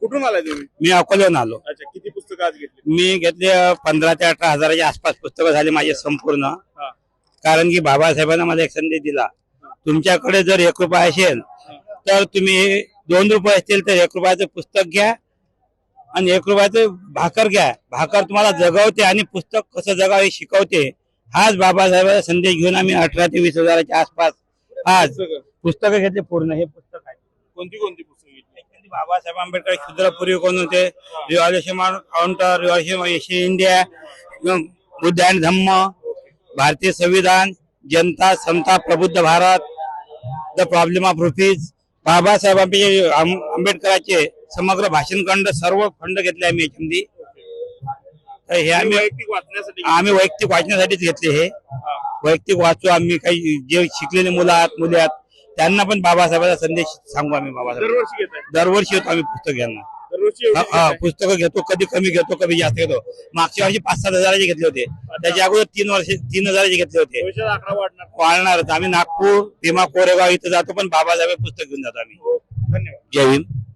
कुठून आलाय तुम्ही? मी अकोल्याहून आलो. अच्छा, किती पुस्तकं आज घेतली? मी घेतले 15 ते 18 हजाराच्या आसपास पुस्तकं झाले माझे संपूर्ण. हा. कारण की बाबासाहेबांना मला एक संदेश दिला, तुमच्याकडे जर 1 रुपया असेल तर तुम्ही 2 रुपये असतील तर 1 रुपयाचं पुस्तक घ्या आणि 1 रुपयाचं भाकर घ्या. भाकर तुम्हाला जगवते आणि पुस्तक कसं जगावं हे शिकवते. हाच बाबासाहेबांचा संदेश घेऊन आम्ही 18 ते 20 हजाराच्या आसपास आज पुस्तकं पुस्तकं घेतले. पूर्ण हे पुस्तक आहे. कोणती कोणती पुस्तकं घेतली? बाबासाहेब आंबेडकर क्षुद्रपूर्वी कोण होते, revolution counter, revolution India, Buddha and Dhamma, भारतीय संविधान, Janata Samata, Prabuddha Bharat, the problem of rupees, Babasaheb आंबेडकरांचे समग्र भाषण खंड, सर्व खंड घेतले आम्ही याच्यामध्ये. हे वैयक्तिक वाचण्यासाठी आम्ही वैयक्तिक वाचण्यासाठीच घेतले. हे हा. वैयक्तिक वाचू आम्ही. काही जे शिकलेले मुलं आहात, मुली आहात, त्यांना पण बाबासाहेबांचा संदेश सांगू आम्ही. बाबासाहेब दरवर्षी घेताय? दरवर्षी येतो आम्ही पुस्तक घ्यायला. दरवर्षी एवढी घेताय? पुस्तकं घेतो, कधी कमी घेतो, कधी जास्त घेतो. मागच्या वर्षी 5-7 हजाराचे घेतले होते. त्याच्या अगोदर 3 हजाराचे घेतले होते. भविष्यात आकडा वाढणार. वाढणारच. आम्ही नागपूर, भीमा कोरेगाव इथं जातो, पण बाबासाहेब पुस्तक घेऊन जातो आम्ही. धन्यवाद. जय हिंद.